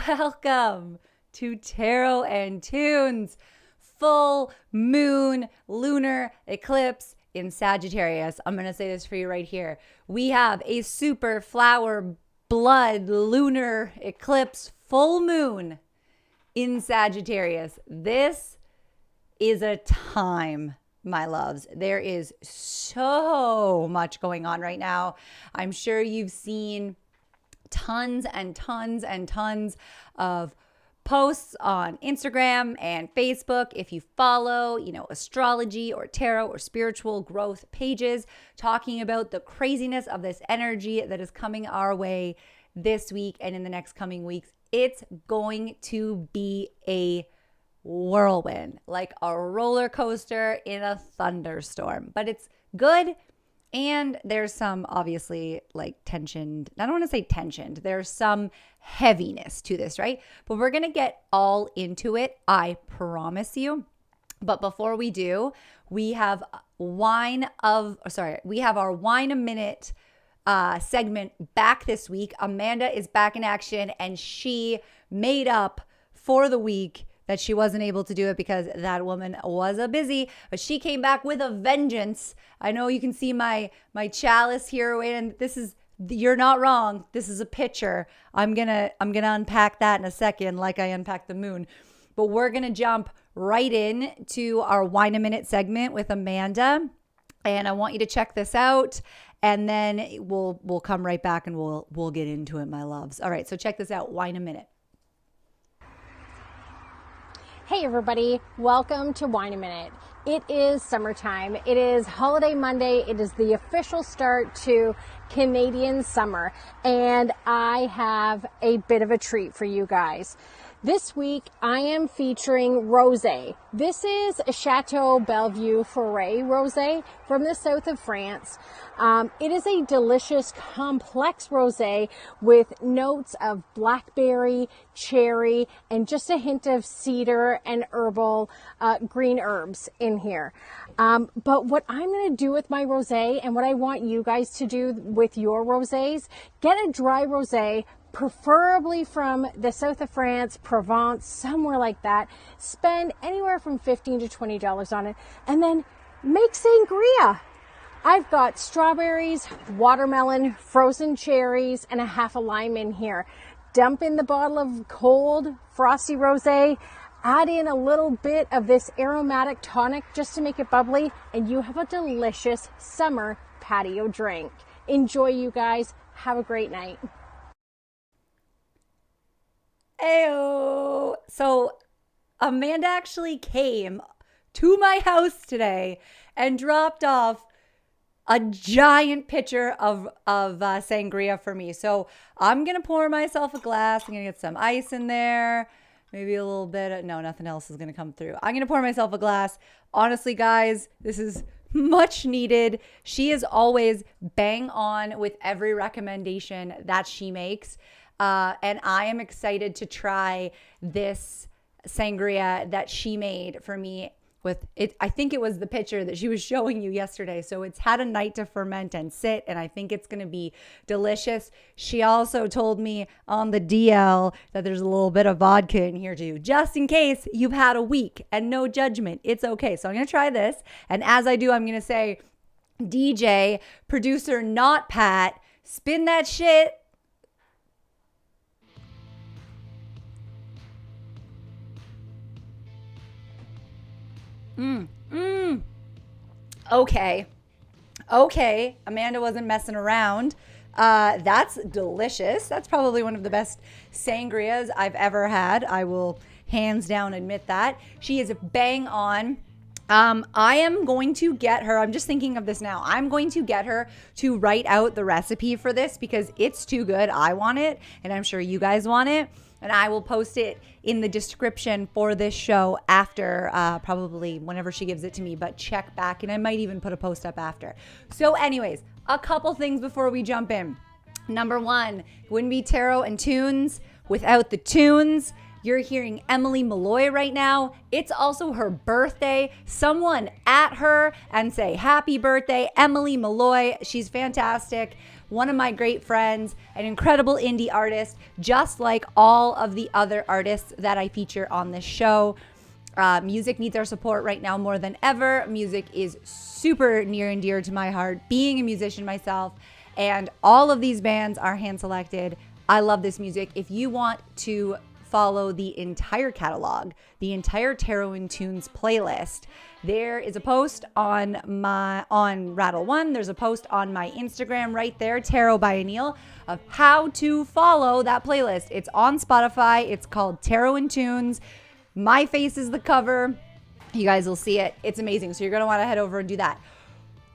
Welcome to Tarot and Tunes, full moon lunar eclipse in Sagittarius. I'm going to say this for you right here. We have a super flower blood lunar eclipse full moon in Sagittarius. This is a time, my loves. There is so much going on right now. I'm sure you've seen tons and tons and tons of posts on Instagram and Facebook. If you follow, astrology or tarot or spiritual growth pages, talking about the craziness of this energy that is coming our way this week and in the next coming weeks, it's going to be a whirlwind, like a roller coaster in a thunderstorm. But it's good. And there's some obviously tensioned, I don't want to say tensioned, there's some heaviness to this, right? But we're going to get all into it, I promise you. But before we do, we have our Wine a Minute segment back this week. Amanda is back in action and she made up for the week that she wasn't able to do it because that woman was a busy, but she came back with a vengeance. I know you can see my chalice here, and you're not wrong. This is a picture. I'm gonna unpack that in a second, like I unpacked the moon. But we're gonna jump right in to our Wine a Minute segment with Amanda, and I want you to check this out. And then we'll come right back and we'll get into it, my loves. All right, so check this out. Wine a Minute. Hey everybody, welcome to Wine a Minute. It is summertime. It is Holiday Monday. It is the official start to Canadian summer. And I have a bit of a treat for you guys. This week, I am featuring rosé. This is a Chateau Bellevue Forêt rosé from the south of France. It is a delicious, complex rosé with notes of blackberry, cherry, and just a hint of cedar and herbal green herbs in here. But what I'm going to do with my rosé, and what I want you guys to do with your rosés, get a dry rosé, preferably from the south of France, Provence, somewhere like that. Spend anywhere from $15 to $20 on it, and then make sangria. I've got strawberries, watermelon, frozen cherries, and a half a lime in here. Dump in the bottle of cold, frosty rosé, add in a little bit of this aromatic tonic just to make it bubbly, and you have a delicious summer patio drink. Enjoy, you guys. Have a great night. Ayo. So Amanda actually came to my house today and dropped off a giant pitcher of sangria for me. So I'm going to pour myself a glass. I'm going to get some ice in there. Maybe a little bit. No, nothing else is going to come through. I'm going to pour myself a glass. Honestly, guys, this is much needed. She is always bang on with every recommendation that she makes. And I am excited to try this sangria that she made for me with it. I think it was the picture that she was showing you yesterday. So it's had a night to ferment and sit, and I think it's going to be delicious. She also told me on the DL that there's a little bit of vodka in here too, just in case you've had a week, and no judgment. It's okay. So I'm going to try this. And as I do, I'm going to say, DJ, producer, not Pat, spin that shit. Okay. Amanda wasn't messing around. That's delicious. That's probably one of the best sangrias I've ever had. I will hands down admit that. She is bang on. I am going to get her, I'm just thinking of this now. I'm going to get her to write out the recipe for this because it's too good. I want it, and I'm sure you guys want it. And I will post it in the description for this show after, probably whenever she gives it to me, but check back, and I might even put a post up after. So anyways, a couple things before we jump in. Number one, it wouldn't be tarot and tunes without the tunes. You're hearing Emily Molloy right now. It's also her birthday. Someone at her and say happy birthday, Emily Molloy. She's fantastic. One of my great friends, an incredible indie artist, just like all of the other artists that I feature on this show. Music needs our support right now more than ever. Music is super near and dear to my heart, being a musician myself, and all of these bands are hand selected. I love this music. If you want to follow the entire catalog, the entire Tarot in Tunes playlist, there is a post on Rattle One. There's a post on my Instagram right there, tarot.by.anneille, of how to follow that playlist. It's on Spotify. It's called Tarot in Tunes. My face is the cover. You guys will see it. It's amazing. So you're going to want to head over and do that.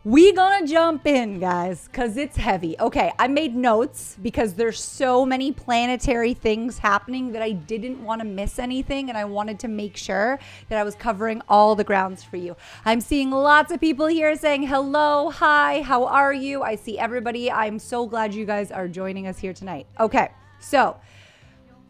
We gonna jump in, guys, because it's heavy. Okay, I made notes because there's so many planetary things happening that I didn't want to miss anything, and I wanted to make sure that I was covering all the grounds for you. I'm seeing lots of people here saying hello, hi, how are you? I see everybody. I'm so glad you guys are joining us here tonight. Okay, so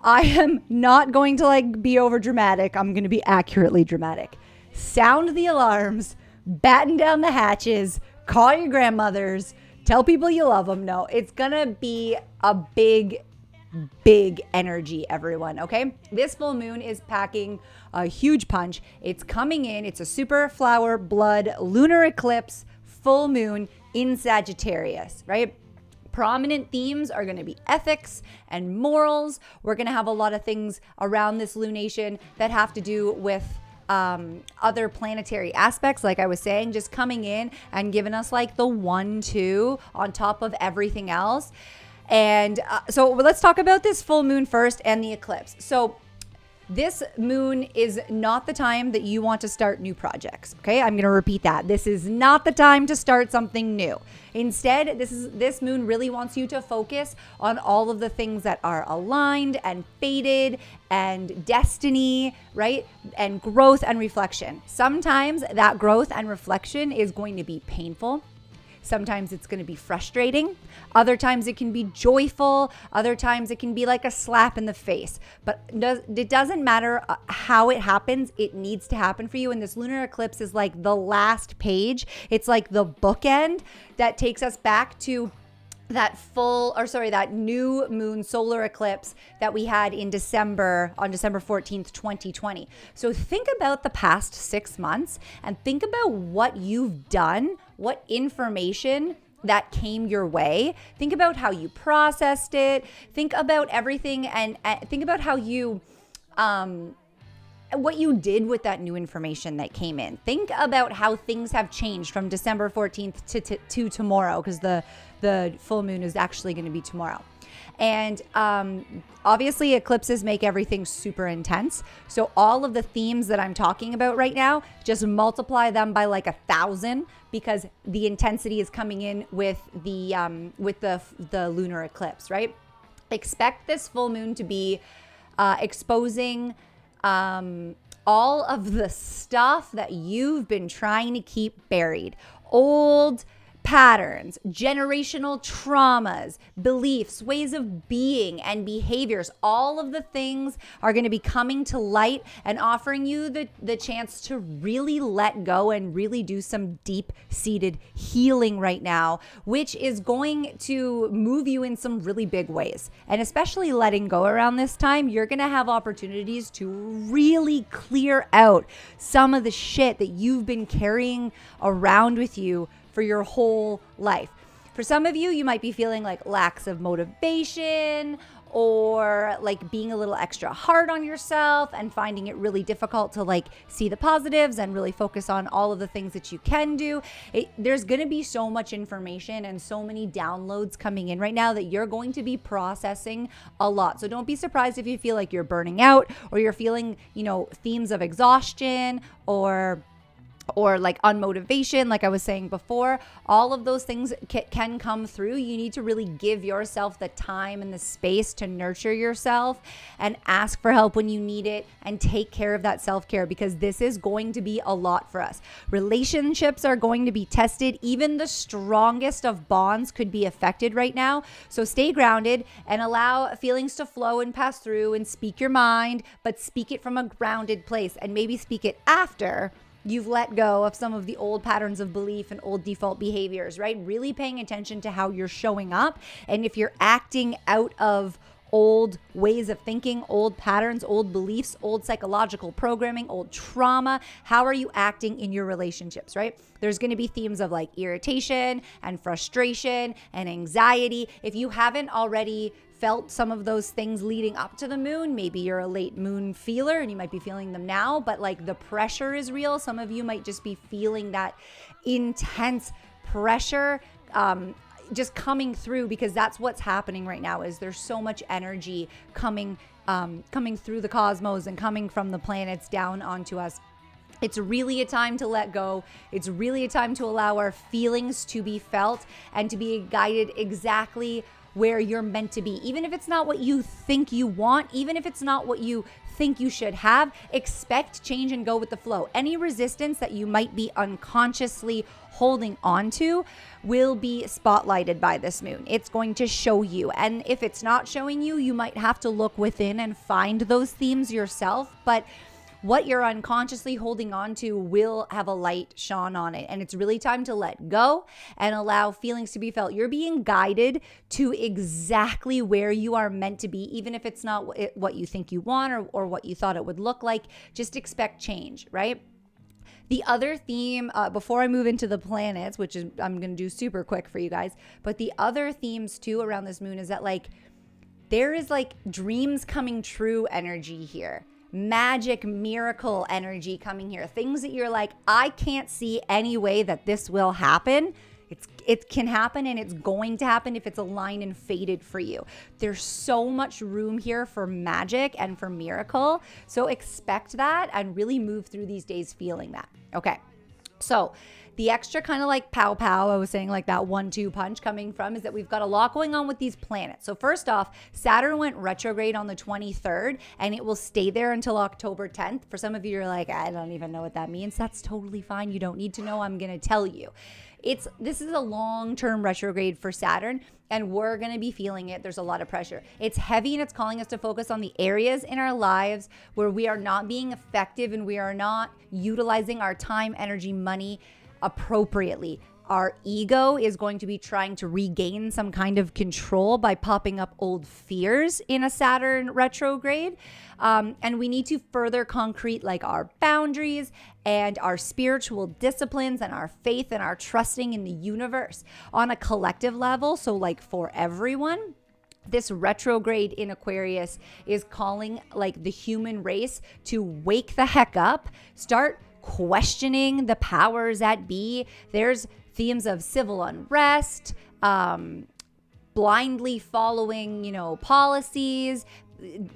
I am not going to be over dramatic. I'm going to be accurately dramatic. Sound the alarms. Batten down the hatches, call your grandmothers, tell people you love them. No, it's gonna be a big energy, everyone, okay? This full moon is packing a huge punch. It's coming in. It's a super flower blood lunar eclipse full moon in Sagittarius, right? Prominent themes are going to be ethics and morals. We're going to have a lot of things around this lunation that have to do with other planetary aspects, like I was saying, just coming in and giving us the 1-2 on top of everything else. And so let's talk about this full moon first and the eclipse. So this moon is not the time that you want to start new projects. Okay, I'm going to repeat that. This is not the time to start something new. Instead, this moon really wants you to focus on all of the things that are aligned and fated and destiny, right? And growth and reflection. Sometimes that growth and reflection is going to be painful. Sometimes it's going to be frustrating. Other times it can be joyful. Other times it can be like a slap in the face. But it doesn't matter how it happens. It needs to happen for you. And this lunar eclipse is like the last page. It's like the bookend that takes us back to that new moon solar eclipse that we had on December 14th, 2020. So think about the past 6 months and think about what you've done, what information that came your way. Think about how you processed it. Think about everything and think about how you what you did with that new information that came in. Think about how things have changed from December 14th to tomorrow, because the full moon is actually going to be tomorrow. And obviously eclipses make everything super intense. So all of the themes that I'm talking about right now, just multiply them by 1,000, because the intensity is coming in with the lunar eclipse, right? Expect this full moon to be exposing all of the stuff that you've been trying to keep buried. Old patterns, generational traumas, beliefs, ways of being and behaviors. All of the things are going to be coming to light and offering you the chance to really let go and really do some deep-seated healing right now, which is going to move you in some really big ways. And especially letting go around this time, you're going to have opportunities to really clear out some of the shit that you've been carrying around with you for your whole life. For some of you, you might be feeling lacks of motivation, or being a little extra hard on yourself and finding it really difficult to see the positives and really focus on all of the things that you can do. There's going to be so much information and so many downloads coming in right now that you're going to be processing a lot. So don't be surprised if you feel like you're burning out, or you're feeling, themes of exhaustion, or or like unmotivation, like I was saying before. All of those things can come through. You need to really give yourself the time and the space to nurture yourself and ask for help when you need it and take care of that self-care, because this is going to be a lot for us. Relationships are going to be tested. Even the strongest of bonds could be affected right now. So stay grounded and allow feelings to flow and pass through, and speak your mind, but speak it from a grounded place, and maybe speak it after you've let go of some of the old patterns of belief and old default behaviors, right? Really paying attention to how you're showing up. And if you're acting out of old ways of thinking, old patterns, old beliefs, old psychological programming, old trauma, how are you acting in your relationships, right? There's going to be themes of like irritation and frustration and anxiety. If you haven't already felt some of those things leading up to the moon, maybe you're a late moon feeler and you might be feeling them now, but like the pressure is real. Some of you might just be feeling that intense pressure just coming through, because that's what's happening right now. Is there's so much energy coming through the cosmos and coming from the planets down onto us. It's really a time to let go. It's really a time to allow our feelings to be felt and to be guided exactly where you're meant to be. Even if it's not what you think you want, even if it's not what you think you should have, expect change and go with the flow. Any resistance that you might be unconsciously holding on to will be spotlighted by this moon. It's going to show you. And if it's not showing you, you might have to look within and find those themes yourself. But what you're unconsciously holding on to will have a light shone on it. And it's really time to let go and allow feelings to be felt. You're being guided to exactly where you are meant to be, even if it's not what you think you want or what you thought it would look like. Just expect change, right? The other theme, before I move into the planets, which is I'm going to do super quick for you guys, but the other themes too around this moon is that like there is like dreams coming true energy here. Magic, miracle energy coming here. Things that you're like, I can't see any way that this will happen. It can happen, and it's going to happen if it's aligned and fated for you. There's so much room here for magic and for miracle. So expect that and really move through these days feeling that. Okay. So the extra kind of like pow pow, I was saying like that 1-2 punch coming from is that we've got a lot going on with these planets. So first off, Saturn went retrograde on the 23rd and it will stay there until October 10th. For some of you, you're like, I don't even know what that means. That's totally fine. You don't need to know. I'm going to tell you. This is a long-term retrograde for Saturn, and we're going to be feeling it. There's a lot of pressure. It's heavy, and it's calling us to focus on the areas in our lives where we are not being effective and we are not utilizing our time, energy, money appropriately. Our ego is going to be trying to regain some kind of control by popping up old fears in a Saturn retrograde. And we need to further concrete like our boundaries and our spiritual disciplines and our faith and our trusting in the universe on a collective level. So like for everyone, this retrograde in Aquarius is calling like the human race to wake the heck up, start questioning the powers that be. There's themes of civil unrest, blindly following, policies.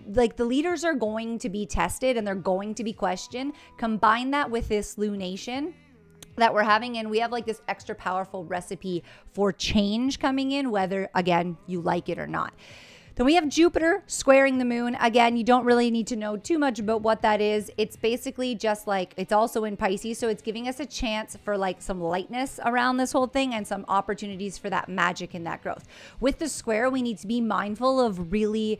Like the leaders are going to be tested and they're going to be questioned. Combine that with this lunation that we're having, and we have like this extra powerful recipe for change coming in, whether, again, you like it or not. Then we have Jupiter squaring the moon. Again, you don't really need to know too much about what that is. It's basically just like, it's also in Pisces. So it's giving us a chance for like some lightness around this whole thing and some opportunities for that magic and that growth. With the square, we need to be mindful of really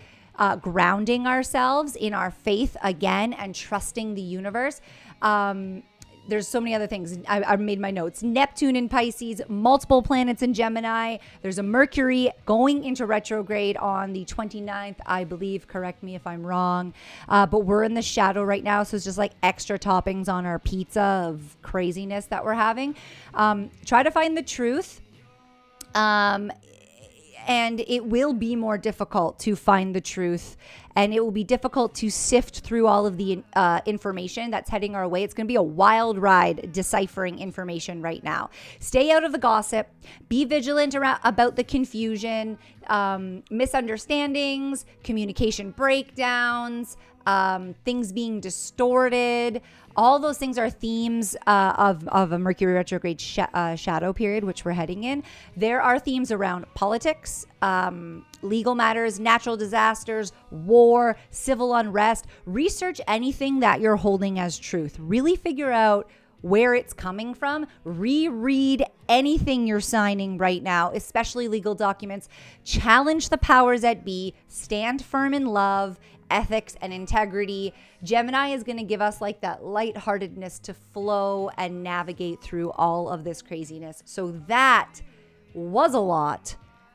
grounding ourselves in our faith again and trusting the universe. There's so many other things. I made my notes. Neptune in Pisces, multiple planets in Gemini. There's a Mercury going into retrograde on the 29th, I believe. Correct me if I'm wrong. But we're in the shadow right now. So it's just like extra toppings on our pizza of craziness that we're having. Try to find the truth. And it will be more difficult to find the truth, and it will be difficult to sift through all of the information that's heading our way. It's going to be a wild ride deciphering information right now. Stay out of the gossip. Be vigilant about the confusion, misunderstandings, communication breakdowns, things being distorted. All those things are themes of a Mercury retrograde shadow period, which we're heading in. There are themes around politics, legal matters, natural disasters, war, civil unrest. Research anything that you're holding as truth. Really figure out where it's coming from. Reread anything you're signing right now, especially legal documents. Challenge the powers that be. Stand firm in love, ethics, and integrity. Gemini is going to give us like that lightheartedness to flow and navigate through all of this craziness. So that was a lot.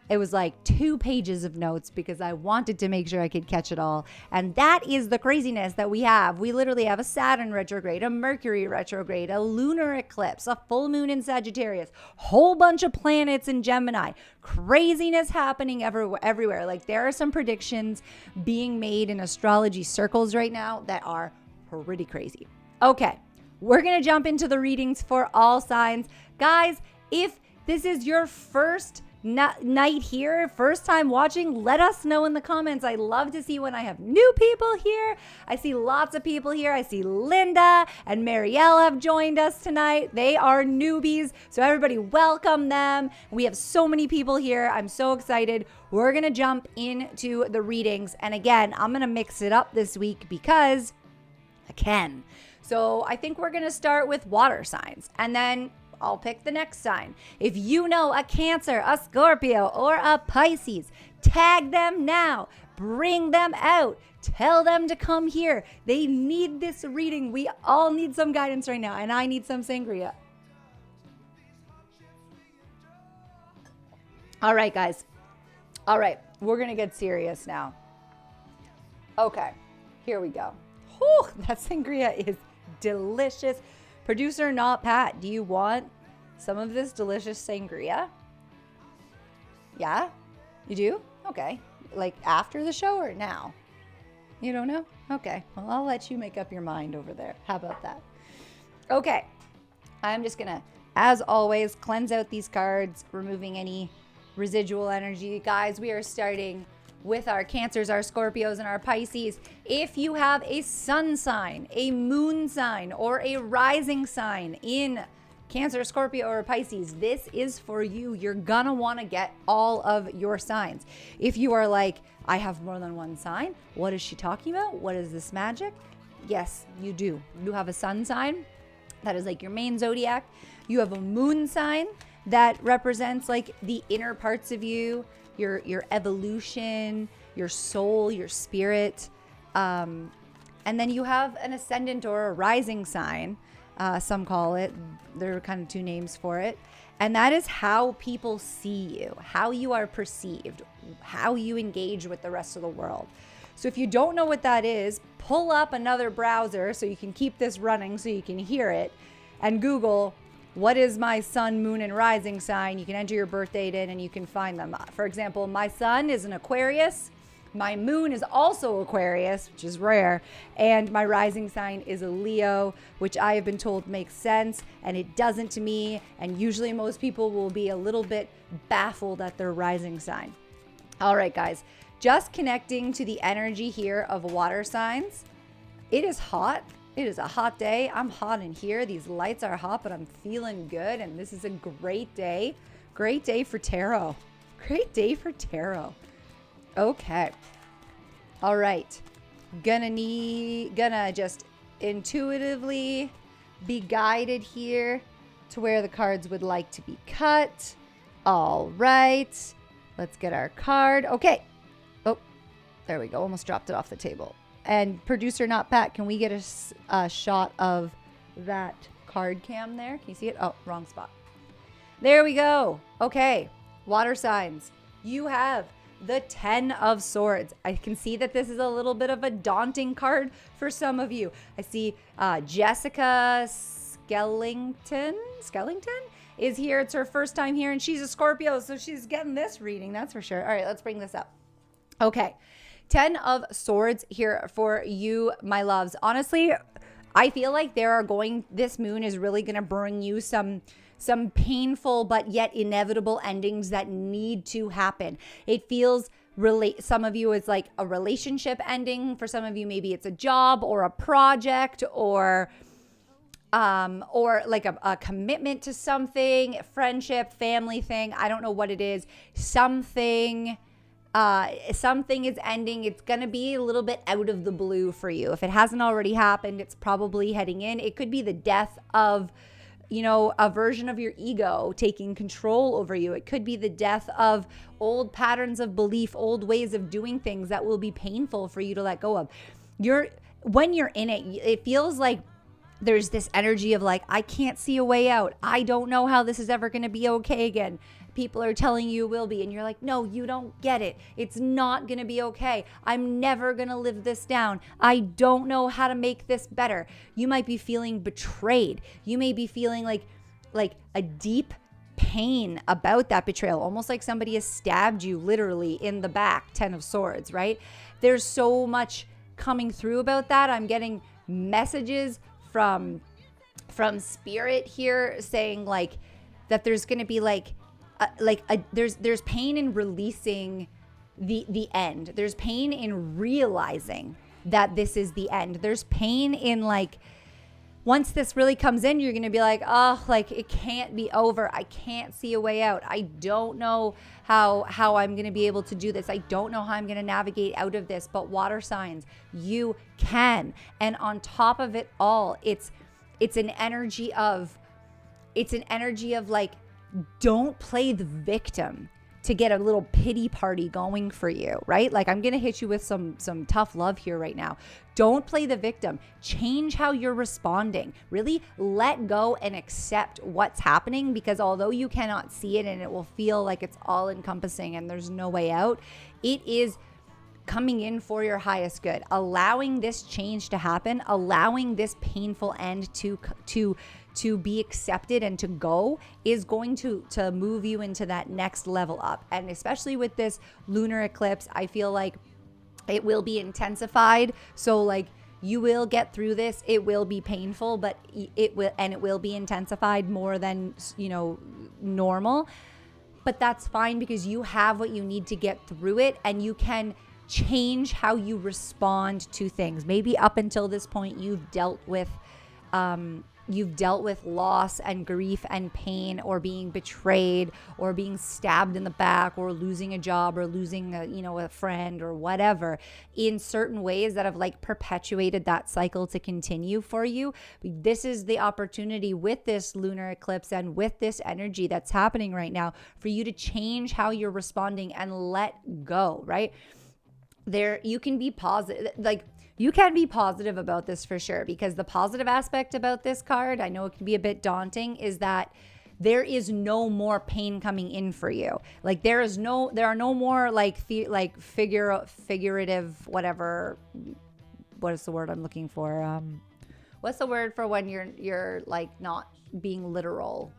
It was like 2 pages of notes because I wanted to make sure I could catch it all. And that is the craziness that we have. We literally have a Saturn retrograde, a Mercury retrograde, a lunar eclipse, a full moon in Sagittarius, whole bunch of planets in Gemini. Craziness happening everywhere. Like there are some predictions being made in astrology circles right now that are pretty crazy. Okay, we're going to jump into the readings for all signs. Guys, if this is your first night here, first time watching, let us know in the comments. I love to see when I have new people here. I see lots of people here. I see Linda and Marielle have joined us tonight. They are newbies, so everybody welcome them. We have so many people here. I'm so excited. We're gonna jump into the readings, and again, I'm gonna mix it up this week because I can. So I think we're gonna start with water signs, and then I'll pick the next sign. If you know a Cancer, a Scorpio, or a Pisces, tag them now. Bring them out. Tell them to come here. They need this reading. We all need some guidance right now, and I need some sangria. All right, guys. All right, we're going to get serious now. Okay, here we go. Whew, that sangria is delicious. Producer Not Pat, do you want some of this delicious sangria? Yeah? You do? Okay. Like after the show or now? You don't know? Okay. Well, I'll let you make up your mind over there. How about that? Okay. I'm just going to, as always, cleanse out these cards, removing any residual energy. Guys, we are starting with our Cancers, our Scorpios, and our Pisces. If you have a sun sign, a moon sign, or a rising sign in Cancer, Scorpio, or Pisces, this is for you. You're gonna want to get all of your signs. If you are like, I have more than one sign, what is she talking about? What is this magic? Yes, you do. You have a sun sign. That is like your main zodiac. You have a moon sign that represents like the inner parts of you, your evolution, your soul, your spirit. And then you have an ascendant or a rising sign. Some call it. There are kind of 2 names for it. And that is how people see you, how you are perceived, how you engage with the rest of the world. So if you don't know what that is, pull up another browser so you can keep this running so you can hear it, and Google, what is my sun, moon, and rising sign? You can enter your birth date in and you can find them. For example, my sun is an Aquarius. My moon is also Aquarius, which is rare. And my rising sign is a Leo, which I have been told makes sense. And it doesn't to me. And usually most people will be a little bit baffled at their rising sign. All right, guys, just connecting to the energy here of water signs. It is hot. It is a hot day. I'm hot in here. These lights are hot, but I'm feeling good. And this is a great day. Great day for tarot. Great day for tarot. Okay. All right. Gonna just intuitively be guided here to where the cards would like to be cut. All right. Let's get our card. Okay. Oh, there we go. Almost dropped it off the table. And producer Not Pat, can we get a shot of that card cam there? Can you see it? Oh, wrong spot. There we go. Okay. Water signs. You have the 10 of Swords. I can see that this is a little bit of a daunting card for some of you. I see Jessica Skellington is here. It's her first time here, and she's a Scorpio, so she's getting this reading, that's for sure. All right, let's bring this up. Okay, 10 of Swords here for you, my loves. Honestly, I feel like this moon is really going to bring you some painful but yet inevitable endings that need to happen. It feels some of you it's like a relationship ending. For some of you, maybe it's a job or a project or like a commitment to something, friendship, family thing. I don't know what it is. Something is ending. It's going to be a little bit out of the blue for you. If it hasn't already happened, it's probably heading in. It could be the death of, a version of your ego taking control over you. It could be the death of old patterns of belief, old ways of doing things that will be painful for you to let go of. When you're in it, it feels like there's this energy of like, I can't see a way out. I don't know how this is ever going to be okay again. People are telling you will be. And you're like, no, you don't get it. It's not going to be okay. I'm never going to live this down. I don't know how to make this better. You might be feeling betrayed. You may be feeling like a deep pain about that betrayal, almost like somebody has stabbed you literally in the back, 10 of Swords, right? There's so much coming through about that. I'm getting messages from spirit here saying like that there's going to be there's pain in releasing the end. There's pain in realizing that this is the end. There's pain in like, once this really comes in, you're going to be like, oh, like it can't be over. I can't see a way out. I don't know how I'm going to be able to do this. I don't know how I'm going to navigate out of this. But water signs, you can. And on top of it all, it's an energy of like, don't play the victim to get a little pity party going for you, right? Like, I'm going to hit you with some tough love here right now. Don't play the victim. Change how you're responding. Really let go and accept what's happening, because although you cannot see it and it will feel like it's all encompassing and there's no way out, it is coming in for your highest good. Allowing this change to happen, allowing this painful end to be accepted and to go is going to move you into that next level up. And especially with this lunar eclipse, I feel like it will be intensified. So like, you will get through this. It will be painful, but it will be intensified more than, normal. But that's fine, because you have what you need to get through it, and you can change how you respond to things. Maybe up until this point, you've dealt with loss and grief and pain, or being betrayed, or being stabbed in the back, or losing a job, or losing a friend, or whatever, in certain ways that have like perpetuated that cycle to continue for you. This is the opportunity with this lunar eclipse and with this energy that's happening right now for you to change how you're responding and let go, right? You can be positive, you can be positive about this for sure, because the positive aspect about this card, I know it can be a bit daunting, is that there is no more pain coming in for you. Like there are no more figurative, whatever, what is the word I'm looking for? What's the word for when you're like not being literal?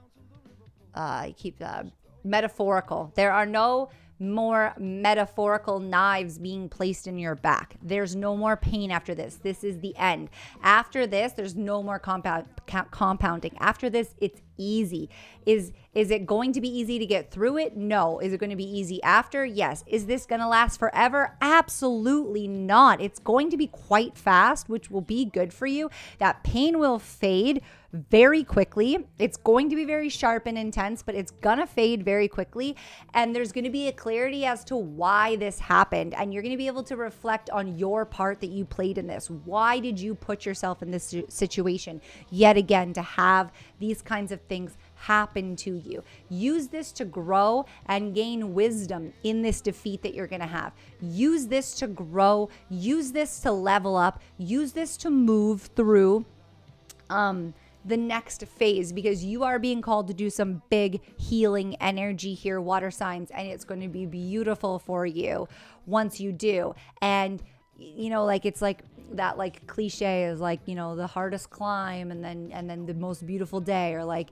Metaphorical. There are no more metaphorical knives being placed in your back. There's no more pain after this. This is the end. After this, there's no more compounding. After this, it's easy. Is it going to be easy to get through it? No. Is it going to be easy after? Yes. Is this going to last forever? Absolutely not. It's going to be quite fast, which will be good for you. That pain will fade very quickly. It's going to be very sharp and intense, but it's gonna fade very quickly. And there's gonna be a clarity as to why this happened. And you're gonna be able to reflect on your part that you played in this. Why did you put yourself in this situation yet again to have these kinds of things happen to you? Use this to grow and gain wisdom in this defeat that you're gonna have. Use this to grow. Use this to level up. Use this to move through the next phase, because you are being called to do some big healing energy here, water signs, and it's going to be beautiful for you once you do. And it's like that, like cliche is like, the hardest climb and then the most beautiful day, or like,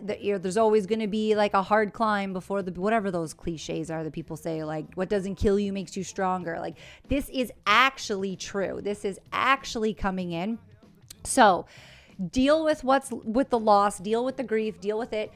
there's always going to be like a hard climb before whatever those cliches are that people say, like what doesn't kill you makes you stronger. Like this is actually true. This is actually coming in. So deal with the loss, deal with the grief, deal with it.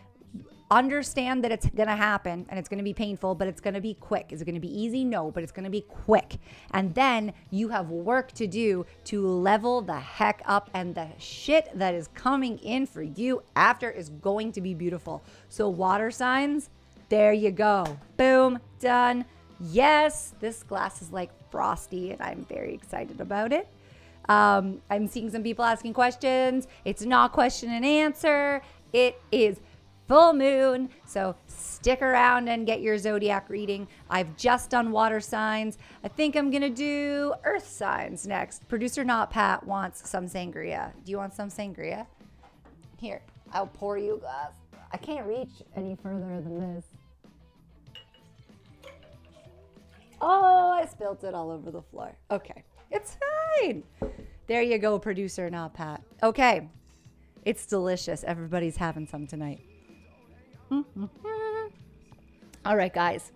understand that it's going to happen and it's going to be painful, but it's going to be quick. Is it going to be easy? No, but it's going to be quick. And then you have work to do to level the heck up, and the shit that is coming in for you after is going to be beautiful. So water signs, there you go. Boom, done. Yes, this glass is like frosty and I'm very excited about it. I'm seeing some people asking questions. It's not question and answer. It is full moon. So stick around and get your zodiac reading. I've just done water signs. I think I'm going to do earth signs next. Producer Not Pat wants some sangria. Do you want some sangria? Here, I'll pour you a glass. I can't reach any further than this. Oh, I spilled it all over the floor. Okay, it's fine. There you go, Producer Not Pat. Okay, it's delicious. Everybody's having some tonight. All right, guys,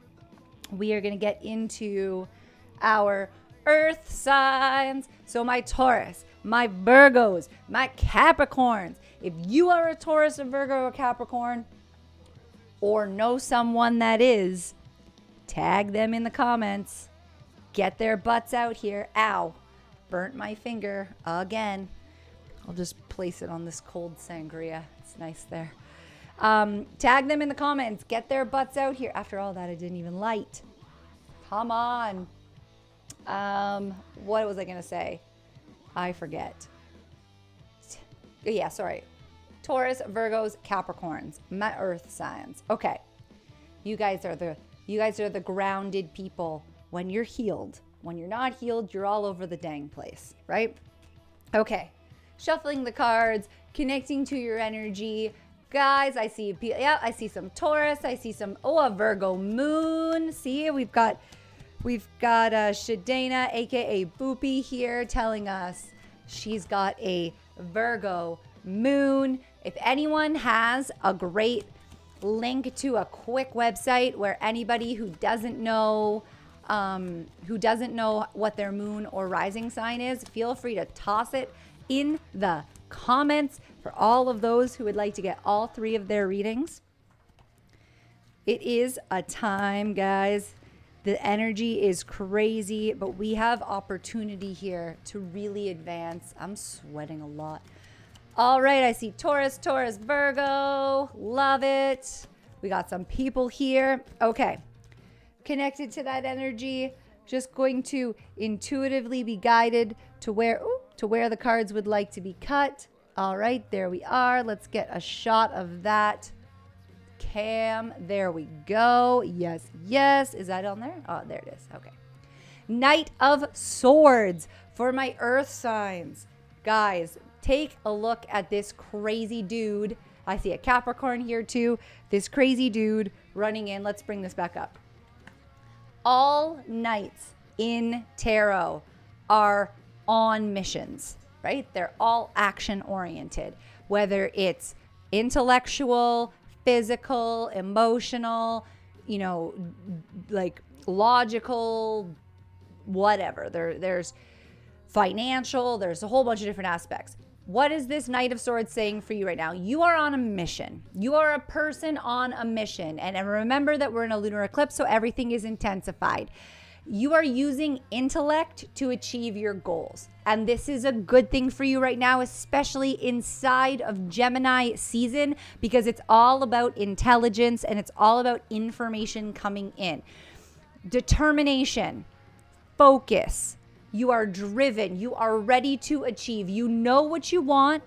we are going to get into our earth signs. So my Taurus, my Virgos, my Capricorns. If you are a Taurus, a Virgo, a Capricorn, or know someone that is, tag them in the comments. Get their butts out here. Ow, burnt my finger again. I'll just place it on this cold sangria. It's nice there. Tag them in the comments. Get their butts out here. After all that, I didn't even light. Come on. What was I going to say? I forget. Yeah, sorry. Taurus, Virgos, Capricorns. My earth signs. Okay. You guys are the grounded people when you're healed. When you're not healed, you're all over the dang place, right? Okay. Shuffling the cards, connecting to your energy. Guys, I see some Taurus. I see some, a Virgo moon. See, we've got Shadana, aka Boopy, here telling us she's got a Virgo moon. If anyone has a great link to a quick website where anybody who doesn't know what their moon or rising sign is, feel free to toss it in the comments for all of those who would like to get all three of their readings. It is a time, guys. The energy is crazy, but we have opportunity here to really advance. I'm sweating a lot. All right, I see Taurus, Virgo. Love it. We got some people here. Okay. Connected to that energy, just going to intuitively be guided to where the cards would like to be cut. All right, there we are. Let's get a shot of that cam. There we go. Yes. Is that on there? Oh, there it is. Okay. Knight of Swords for my earth signs. Guys, take a look at this crazy dude. I see a Capricorn here too. This crazy dude running in. Let's bring this back up. All knights in tarot are on missions, right? They're all action oriented, whether it's intellectual, physical, emotional, like logical, whatever. There's financial, there's a whole bunch of different aspects. What is this Knight of Swords saying for you right now? You are on a mission. You are a person on a mission. And remember that we're in a lunar eclipse, so everything is intensified. You are using intellect to achieve your goals. And this is a good thing for you right now, especially inside of Gemini season, because it's all about intelligence and it's all about information coming in. Determination, focus. You are driven. You are ready to achieve. You know what you want.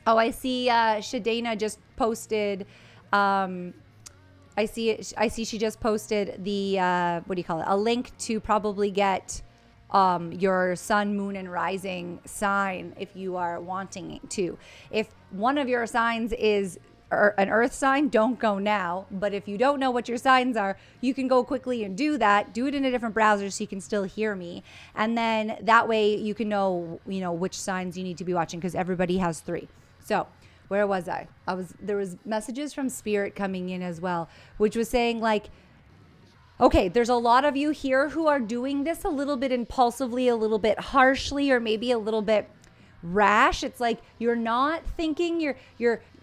Oh, I see Shadana just posted. I see she just posted the, a link to probably get your sun, moon, and rising sign if you are wanting to. If one of your signs is an earth sign, don't go now. But if you don't know what your signs are, you can go quickly and do that. Do it in a different browser so you can still hear me. And then that way you can know, which signs you need to be watching, because everybody has 3. So where was I? There was messages from Spirit coming in as well, which was saying like, okay, there's a lot of you here who are doing this a little bit impulsively, a little bit harshly, or maybe a little bit rash. It's like you're not thinking,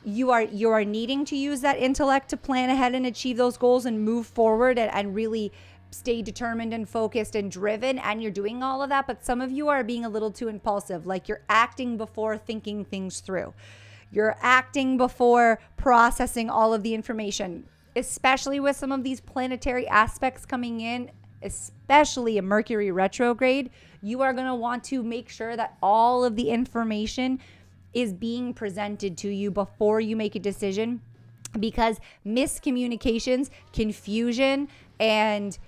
you are needing to use that intellect to plan ahead and achieve those goals and move forward and really stay determined and focused and driven, and you're doing all of that. But some of you are being a little too impulsive, like you're acting before thinking things through. You're acting before processing all of the information, especially with some of these planetary aspects coming in, especially a Mercury retrograde. You are going to want to make sure that all of the information is being presented to you before you make a decision, because miscommunications, confusion, and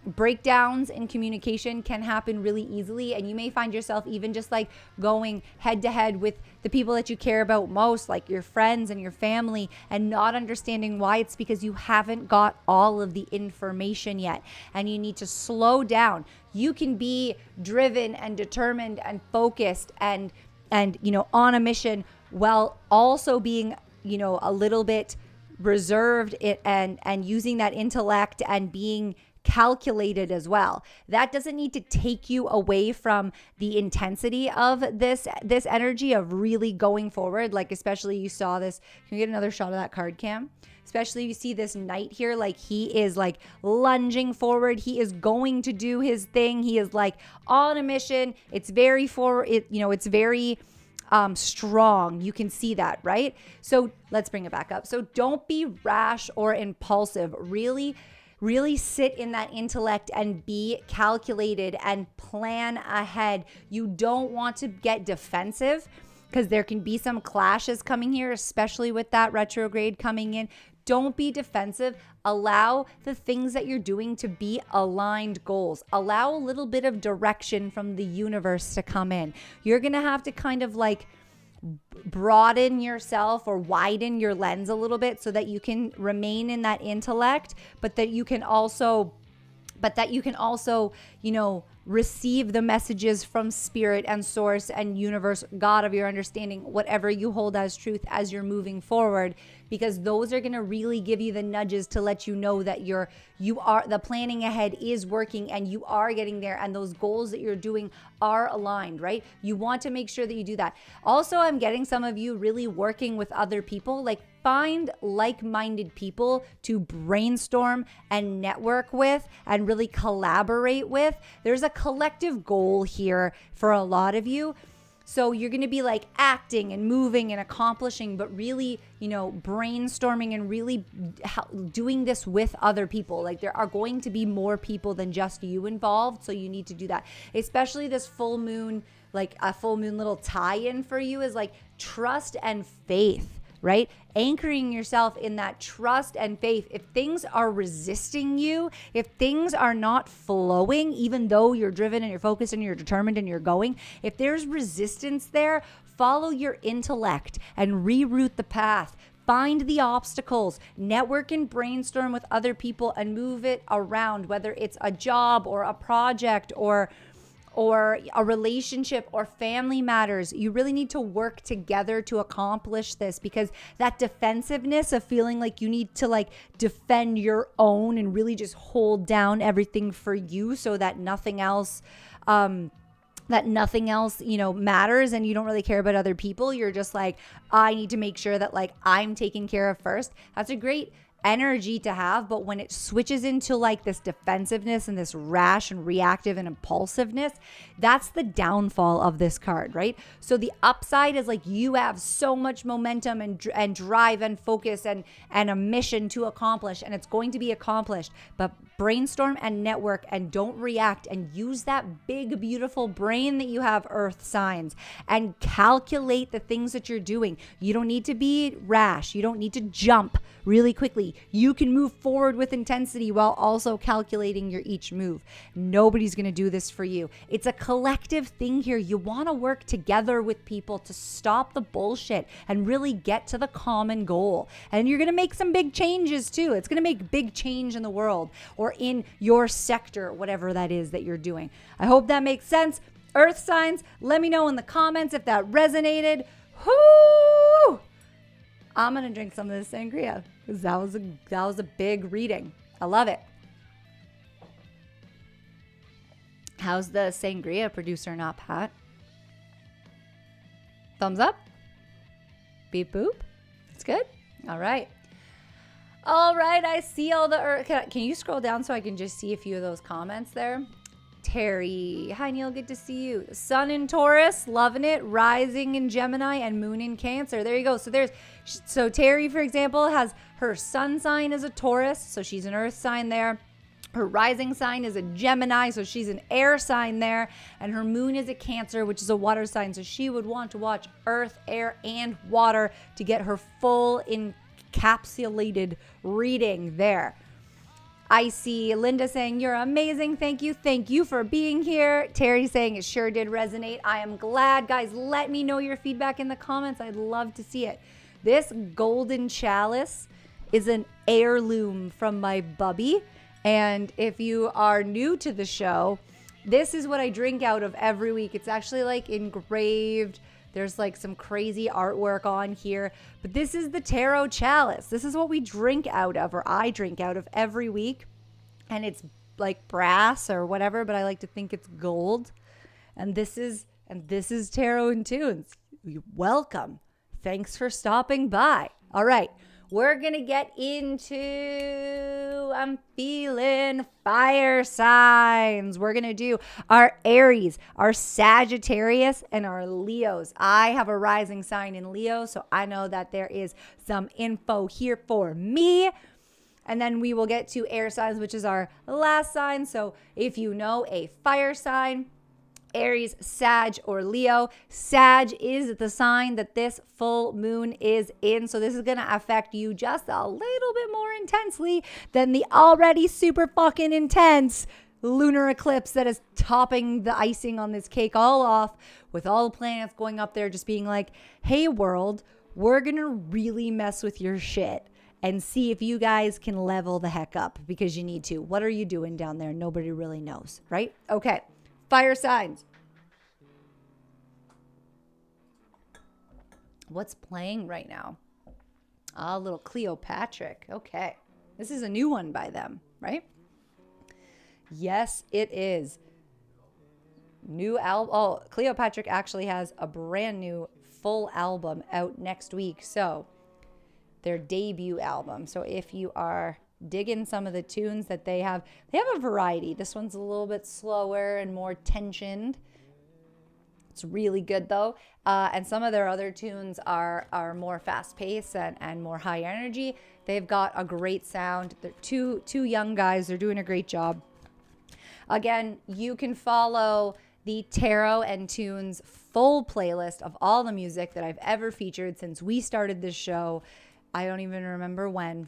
breakdowns in communication can happen really easily. And you may find yourself even just like going head to head with the people that you care about most, like your friends and your family, and not understanding why. It's because you haven't got all of the information yet, and you need to slow down. You can be driven and determined and focused and on a mission, while also being a little bit reserved and using that intellect and being calculated as well. That doesn't need to take you away from the intensity of this energy of really going forward. Like, especially you saw this. Can we get another shot of that card, Cam? Especially you see this knight here, like he is like lunging forward. He is going to do his thing. He is like on a mission. It's very it's very strong. You can see that, right? So let's bring it back up. So don't be rash or impulsive. Really sit in that intellect and be calculated and plan ahead. You don't want to get defensive, because there can be some clashes coming here, especially with that retrograde coming in. Don't be defensive. Allow the things that you're doing to be aligned goals. Allow a little bit of direction from the universe to come in. You're going to have to kind of like broaden yourself or widen your lens a little bit so that you can remain in that intellect, but that you can also, receive the messages from spirit and source and universe, God of your understanding, whatever you hold as truth as you're moving forward, because those are going to really give you the nudges to let you know that the planning ahead is working and you are getting there, and those goals that you're doing are aligned, right? You want to make sure that you do that. Also, I'm getting some of you really working with other people. Like, find like-minded people to brainstorm and network with and really collaborate with. There's a collective goal here for a lot of you. So you're going to be like acting and moving and accomplishing, but really, brainstorming and really doing this with other people. Like, there are going to be more people than just you involved. So you need to do that, especially this full moon, like a full moon little tie-in for you is like trust and faith. Right? Anchoring yourself in that trust and faith. If things are resisting you, if things are not flowing, even though you're driven and you're focused and you're determined and you're going, if there's resistance there, follow your intellect and reroute the path. Find the obstacles, network and brainstorm with other people and move it around, whether it's a job or a project or a relationship or family matters. You really need to work together to accomplish this, because that defensiveness of feeling like you need to like defend your own and really just hold down everything for you so that nothing else matters, and you don't really care about other people. You're just like, I need to make sure that like I'm taken care of first. That's a great energy to have, but when it switches into like this defensiveness and this rash and reactive and impulsiveness, that's the downfall of this card, right? So the upside is like you have so much momentum and drive and focus and a mission to accomplish, and it's going to be accomplished. But brainstorm and network and don't react, and use that big beautiful brain that you have, earth signs, and calculate the things that you're doing. You don't need to be rash. You don't need to jump really quickly. You can move forward with intensity while also calculating your each move. Nobody's going to do this for you. It's a collective thing here. You want to work together with people to stop the bullshit and really get to the common goal. And you're going to make some big changes too. It's going to make big change in the world or in your sector, whatever that is that you're doing. I hope that makes sense. Earth signs, let me know in the comments if that resonated. Whoo! I'm going to drink some of this sangria because that was a big reading. I love it. How's the sangria, producer not Pat? Thumbs up? Beep boop? It's good? All right. All right, I see all the... Can you scroll down so I can just see a few of those comments there? Terry, hi Neil, good to see you. Sun in Taurus, loving it. Rising in Gemini and Moon in Cancer. There you go. So Terry, for example, has her sun sign as a Taurus, so she's an earth sign there. Her rising sign is a Gemini, so she's an air sign there. And her moon is a Cancer, which is a water sign. So she would want to watch earth, air, and water to get her full encapsulated reading there. I see Linda saying, you're amazing. Thank you. Thank you for being here. Terry saying it sure did resonate. I am glad. Guys, let me know your feedback in the comments. I'd love to see it. This golden chalice is an heirloom from my bubby. And if you are new to the show, this is what I drink out of every week. It's actually like engraved. There's like some crazy artwork on here, but this is the tarot chalice. This is what we drink out of, or I drink out of every week. And it's like brass or whatever, but I like to think it's gold. And this is Tarot and Tunes. Welcome. Thanks for stopping by. All right. We're going to get into, I'm feeling fire signs. We're going to do our Aries, our Sagittarius, and our Leos. I have a rising sign in Leo, so I know that there is some info here for me. And then we will get to air signs, which is our last sign. So if you know a fire sign, Aries, Sag, or Leo. Sag is the sign that this full moon is in. So this is going to affect you just a little bit more intensely than the already super fucking intense lunar eclipse that is topping the icing on this cake all off, with all the planets going up there just being like, hey world, we're going to really mess with your shit and see if you guys can level the heck up, because you need to. What are you doing down there? Nobody really knows, right? Okay. Fire signs. What's playing right now? A little cleopatrick. Okay. This is a new one by them, right? Yes, it is. New album. Oh, cleopatrick actually has a brand new full album out next week. So their debut album. So if you are digging some of the tunes that they have a variety. This one's a little bit slower and more tensioned. It's really good though. And some of their other tunes are more fast paced and more high energy. They've got a great sound. They're two young guys. They're doing a great job. Again, you can follow the Tarot and Tunes full playlist of all the music that I've ever featured since we started this show. I don't even remember when.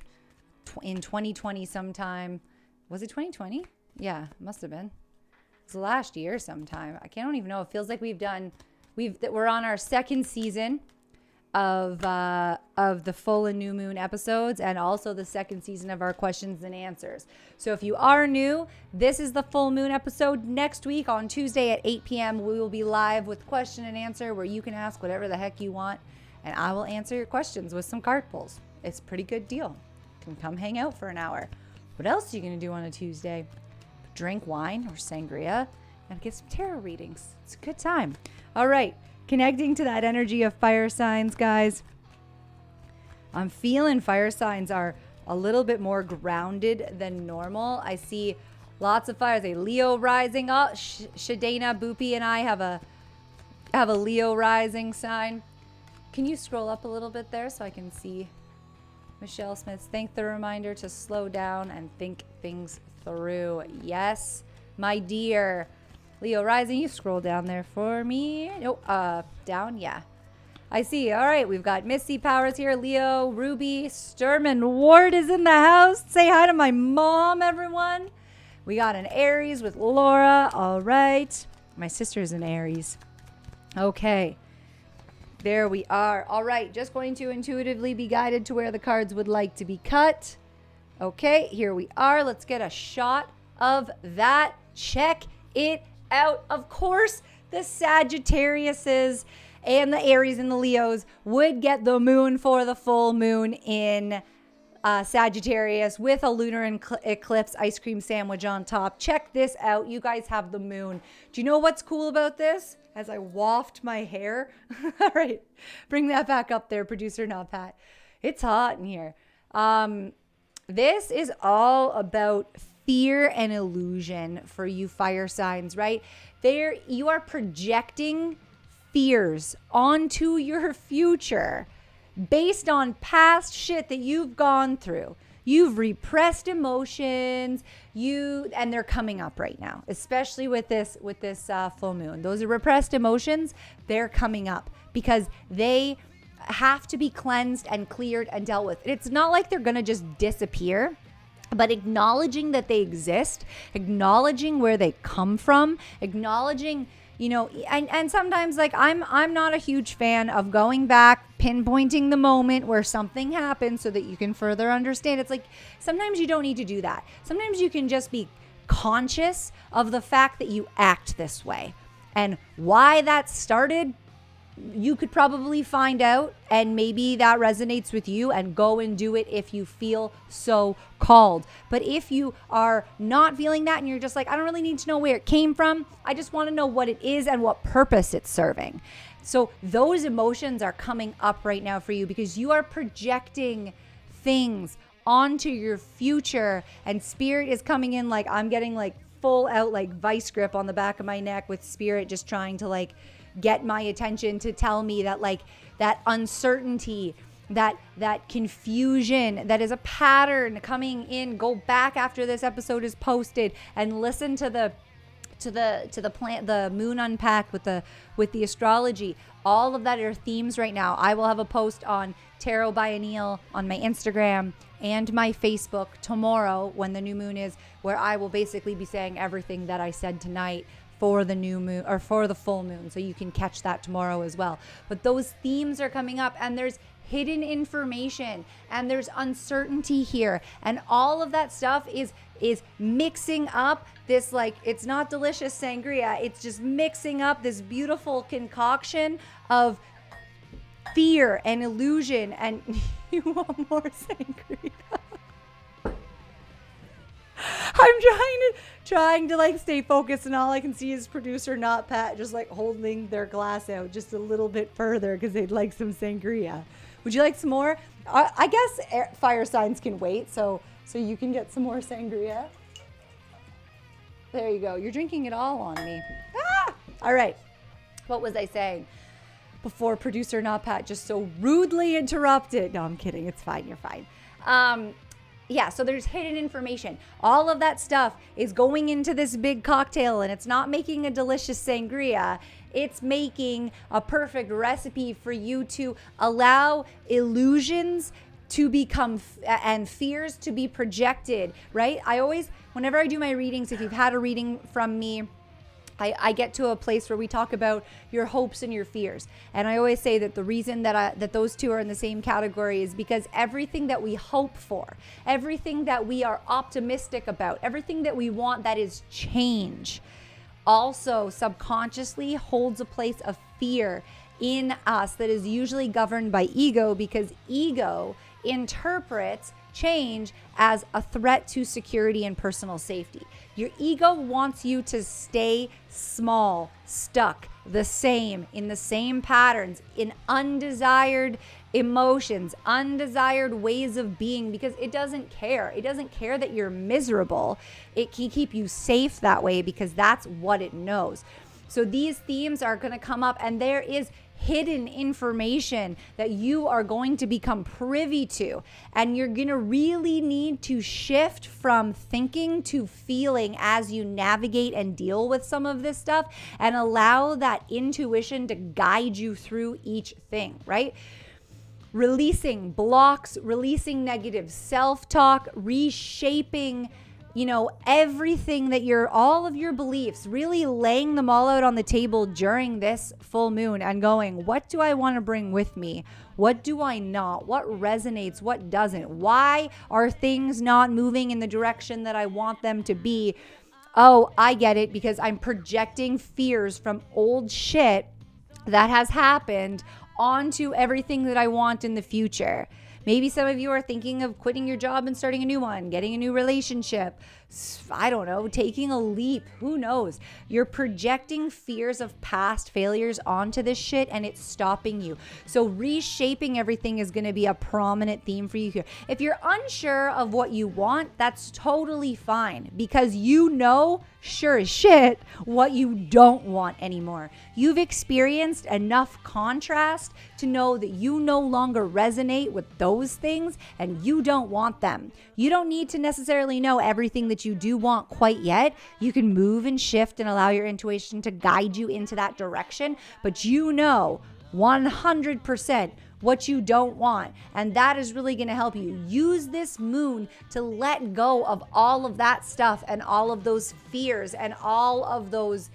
In 2020 sometime. Was it 2020? Yeah, must have been. It's last year sometime. I don't even know. It feels like we're on our second season of the full and new moon episodes, and also the second season of our questions and answers. So if you are new, this is the full moon episode. Next week on Tuesday at 8 p.m. we will be live with question and answer, where you can ask whatever the heck you want, and I will answer your questions with some card pulls. It's a pretty good deal. Can come hang out for an hour. What else are you going to do on a Tuesday? Drink wine or sangria and get some tarot readings. It's a good time. All right. Connecting to that energy of fire signs, guys. I'm feeling fire signs are a little bit more grounded than normal. I see lots of fires. A Leo rising up. Shadena, Boopy, and I have a Leo rising sign. Can you scroll up a little bit there so I can see? Michelle Smith, thank the reminder to slow down and think things through. Yes, my dear. Leo rising, you scroll down there for me. Nope, down, yeah. I see. All right, we've got Misty Powers here. Leo, Ruby, Sturman Ward is in the house. Say hi to my mom, everyone. We got an Aries with Laura. All right. My sister's an Aries. Okay. There we are. All right, just going to intuitively be guided to where the cards would like to be cut. Okay, here we are. Let's get a shot of that. Check it out. Of course, the Sagittariuses and the Aries and the Leos would get the moon for the full moon in Sagittarius with a lunar eclipse ice cream sandwich on top. Check this out. You guys have the moon. Do you know what's cool about this? As I waft my hair. All right. Bring that back up there, producer, not Pat. It's hot in here. This is all about fear and illusion for you fire signs, right? You are projecting fears onto your future based on past shit that you've gone through. You've repressed emotions, and they're coming up right now, especially with this full moon. Those are repressed emotions. They're coming up because they have to be cleansed and cleared and dealt with. It's not like they're going to just disappear, but acknowledging that they exist, acknowledging where they come from, acknowledging, and sometimes like I'm not a huge fan of going back, pinpointing the moment where something happened so that you can further understand. It's like sometimes you don't need to do that. Sometimes you can just be conscious of the fact that you act this way and why that started. You could probably find out, and maybe that resonates with you, and go and do it if you feel so called. But if you are not feeling that and you're just like, I don't really need to know where it came from, I just want to know what it is and what purpose it's serving. So those emotions are coming up right now for you because you are projecting things onto your future, and spirit is coming in like I'm getting like full out like vice grip on the back of my neck with spirit just trying to like get my attention to tell me that like that uncertainty, that confusion, that is a pattern coming in. Go back after this episode is posted and listen to the moon unpacked with the astrology. All of that are themes right now. I will have a post on tarot.by.anneille on my Instagram and my Facebook tomorrow when the new moon is, where I will basically be saying everything that I said tonight for the new moon or for the full moon. So you can catch that tomorrow as well. But those themes are coming up, and there's hidden information and there's uncertainty here. And all of that stuff is mixing up this, like, it's not delicious sangria. It's just mixing up this beautiful concoction of fear and illusion. And you want more sangria? I'm trying to like stay focused, and all I can see is producer not Pat just like holding their glass out just a little bit further because they'd like some sangria. Would you like some more? I guess fire signs can wait, so you can get some more sangria. There you go. You're drinking it all on me. All right. What was I saying before producer not Pat just so rudely interrupted? No, I'm kidding. It's fine. You're fine. Yeah, so there's hidden information. All of that stuff is going into this big cocktail, and it's not making a delicious sangria. It's making a perfect recipe for you to allow illusions to become and fears to be projected, right? Whenever I do my readings, if you've had a reading from me, I get to a place where we talk about your hopes and your fears. And I always say that the reason that those two are in the same category is because everything that we hope for, everything that we are optimistic about, everything that we want that is change, also subconsciously holds a place of fear in us that is usually governed by ego, because ego interprets change as a threat to security and personal safety. Your ego wants you to stay small, stuck, the same, in the same patterns, in undesired emotions, undesired ways of being, because it doesn't care. It doesn't care that you're miserable. It can keep you safe that way because that's what it knows. So these themes are going to come up, and there is hidden information that you are going to become privy to, and you're going to really need to shift from thinking to feeling as you navigate and deal with some of this stuff, and allow that intuition to guide you through each thing, right? Releasing blocks, releasing negative self-talk, reshaping everything that all of your beliefs, really laying them all out on the table during this full moon and going, what do I want to bring with me? What do I not? What resonates? What doesn't? Why are things not moving in the direction that I want them to be? Oh, I get it, because I'm projecting fears from old shit that has happened onto everything that I want in the future. Maybe some of you are thinking of quitting your job and starting a new one, getting a new relationship. I don't know, taking a leap. Who knows? You're projecting fears of past failures onto this shit and it's stopping you. So reshaping everything is going to be a prominent theme for you here. If you're unsure of what you want, that's totally fine because you know sure as shit what you don't want anymore. You've experienced enough contrast to know that you no longer resonate with those things and you don't want them. You don't need to necessarily know everything that you do want quite yet. You can move and shift and allow your intuition to guide you into that direction, but you know 100% what you don't want. And that is really going to help you use this moon to let go of all of that stuff and all of those fears and all of those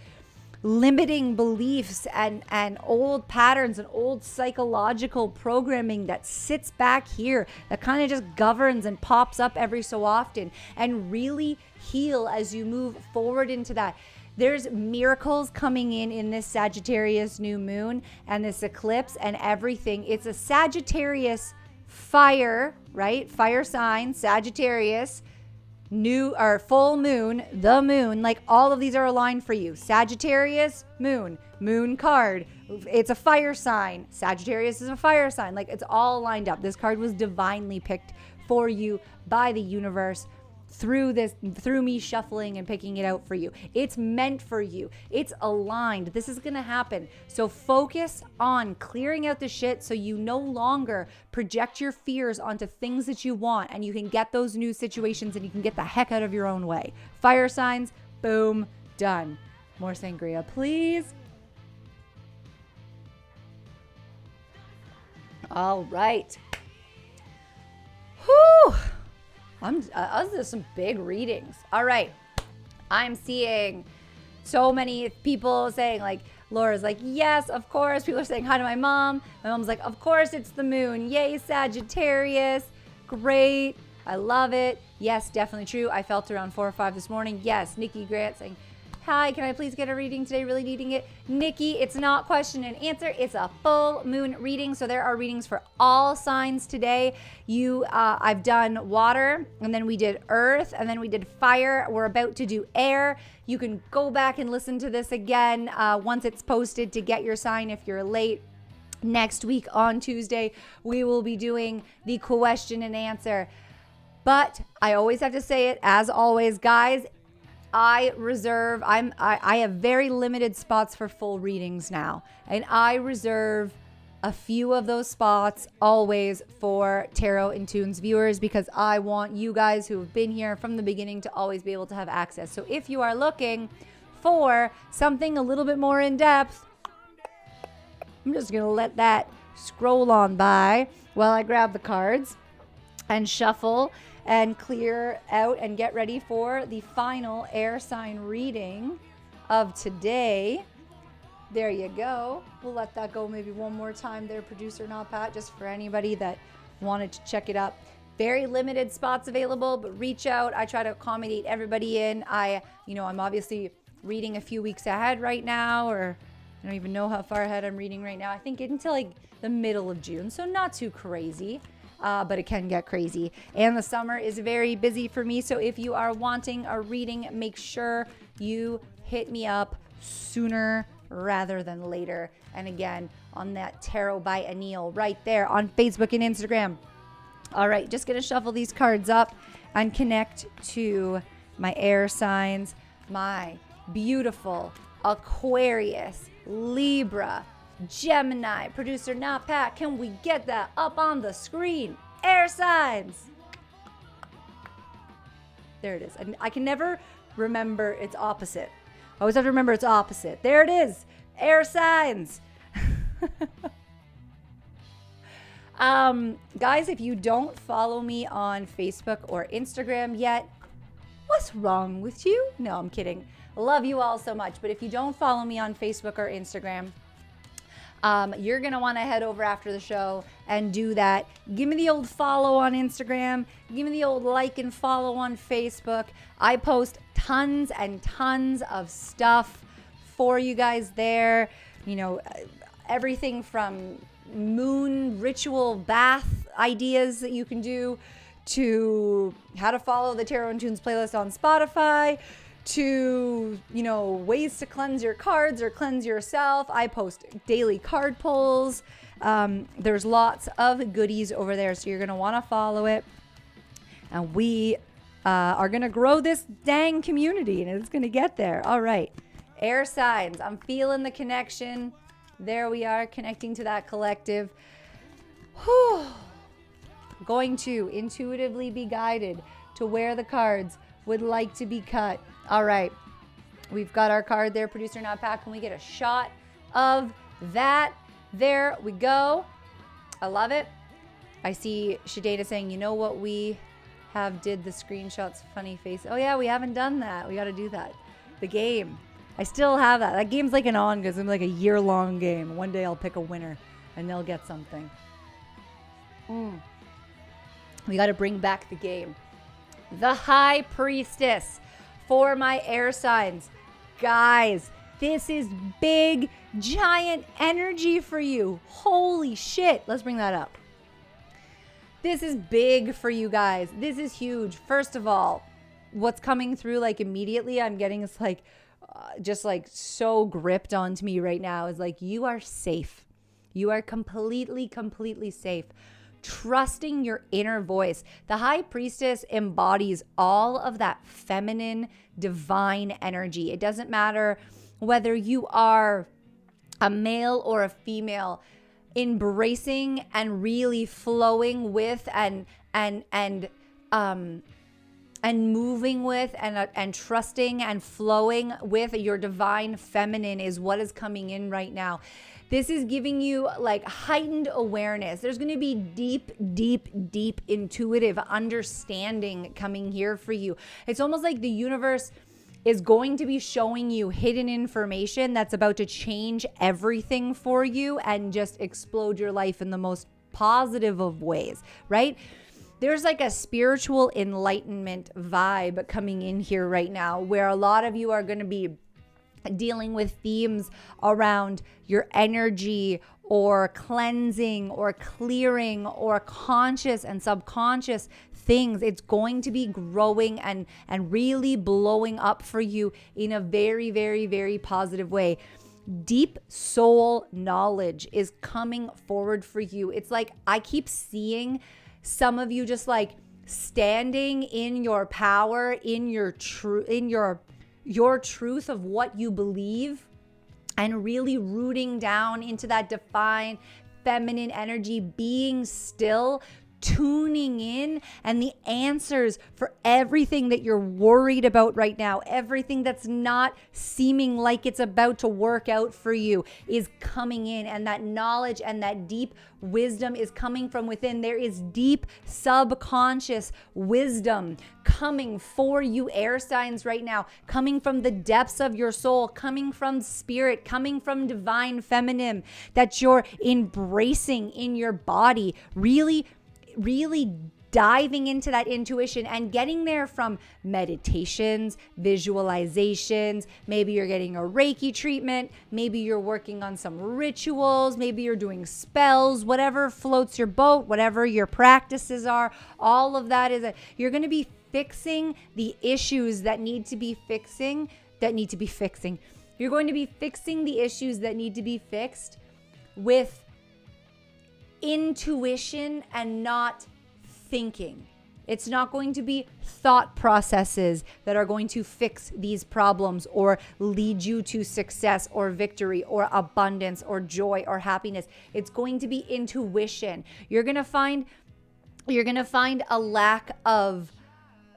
limiting beliefs and old patterns and old psychological programming that sits back here that kind of just governs and pops up every so often, and really heal as you move forward into that. There's miracles coming in this Sagittarius new moon and this eclipse and everything. It's a Sagittarius fire, right? Fire sign, Sagittarius, new or full moon, the moon, like all of these are aligned for you. Sagittarius, moon card. It's a fire sign. Sagittarius is a fire sign. Like it's all lined up. This card was divinely picked for you by the universe through me shuffling and picking it out for you. It's meant for you. It's aligned. This is going to happen. So focus on clearing out the shit so you no longer project your fears onto things that you want, and you can get those new situations and you can get the heck out of your own way. Fire signs, boom, done. More sangria, please. All right. Whew. Those are some big readings. All right. I'm seeing so many people saying, like, Laura's like, yes, of course. People are saying hi to my mom. My mom's like, of course it's the moon. Yay, Sagittarius. Great. I love it. Yes, definitely true. I felt around 4 or 5 this morning. Yes, Nikki Grant saying, hi, can I please get a reading today? Really needing it. Nikki, it's not question and answer. It's a full moon reading. So there are readings for all signs today. I've done water, and then we did earth, and then we did fire. We're about to do air. You can go back and listen to this again once it's posted to get your sign if you're late. Next week on Tuesday, we will be doing the question and answer. But I always have to say it, as always, guys, I have very limited spots for full readings now, and I reserve a few of those spots always for Tarot in Tunes viewers because I want you guys who have been here from the beginning to always be able to have access. So if you are looking for something a little bit more in depth, I'm just going to let that scroll on by while I grab the cards and shuffle and clear out and get ready for the final air sign reading of today. There you go. We'll let that go maybe one more time there, producer Not Pat, just for anybody that wanted to check it up. Very limited spots available, but reach out. I try to accommodate everybody in. I'm obviously reading a few weeks ahead right now, or I don't even know how far ahead I'm reading right now. I think until like the middle of June, so not too crazy. But it can get crazy. And the summer is very busy for me. So if you are wanting a reading, make sure you hit me up sooner rather than later. And again, on that Tarot by Anneille right there on Facebook and Instagram. All right, just going to shuffle these cards up and connect to my air signs, my beautiful Aquarius, Libra, Gemini, producer Not Pat. Can we get that up on the screen? Air signs. There it is. I can never remember its opposite. I always have to remember its opposite. There it is. Air signs. Guys, if you don't follow me on Facebook or Instagram yet, what's wrong with you? No, I'm kidding. Love you all so much. But if you don't follow me on Facebook or Instagram, you're going to want to head over after the show and do that. Give me the old follow on Instagram. Give me the old like and follow on Facebook. I post tons and tons of stuff for you guys there. You know, everything from moon ritual bath ideas that you can do, to how to follow the Tarot and Tunes playlist on Spotify, to, ways to cleanse your cards or cleanse yourself. I post daily card pulls. There's lots of goodies over there, so you're going to want to follow it. And we are going to grow this dang community, and it's going to get there. All right. Air signs. I'm feeling the connection. There we are, connecting to that collective. Whew. Going to intuitively be guided to where the cards would like to be cut. All right. We've got our card there, producer not pack. Can we get a shot of that? There we go. I love it. I see Shadena saying, you know what we have did the screenshots funny face. Oh yeah, we haven't done that. We got to do that. The game. I still have that. That game's like an on because it's like a year-long game. One day I'll pick a winner and they'll get something. We got to bring back the game. The High Priestess for my air signs. Guys, this is big, giant energy for you. Holy shit. Let's bring that up. This is big for you guys. This is huge. First of all, what's coming through like immediately, I'm getting is like, just like so gripped onto me right now is like, you are safe. You are completely safe. Trusting your inner voice. The High Priestess embodies all of that feminine, divine energy. It doesn't matter whether you are a male or a female, embracing and really flowing with and moving with and trusting and flowing with your divine feminine is what is coming in right now. This is giving you like heightened awareness. There's going to be deep intuitive understanding coming here for you. It's almost like the universe is going to be showing you hidden information that's about to change everything for you and just explode your life in the most positive of ways, right? There's like a spiritual enlightenment vibe coming in here right now where a lot of you are going to be dealing with themes around your energy or cleansing or clearing or conscious and subconscious things. It's going to be growing and really blowing up for you in a very positive way. Deep soul knowledge is coming forward for you. It's like I keep seeing some of you just like standing in your power, in your truth of what you believe, and really rooting down into that divine feminine energy, being still, tuning in, and the answers for everything that you're worried about right now, everything that's not seeming like it's about to work out for you is coming in, and that knowledge and that deep wisdom is coming from within. There is deep subconscious wisdom coming for you air signs right now, coming from the depths of your soul, coming from spirit, coming from divine feminine that you're embracing in your body, really diving into that intuition and getting there from meditations, visualizations. Maybe you're getting a Reiki treatment. Maybe you're working on some rituals. Maybe you're doing spells, whatever floats your boat, whatever your practices are. All of that is you're going to be fixing the issues that need to be fixing. You're going to be fixing the issues that need to be fixed with intuition and not thinking. It's not going to be thought processes that are going to fix these problems or lead you to success or victory or abundance or joy or happiness. It's going to be intuition. You're going to find a lack of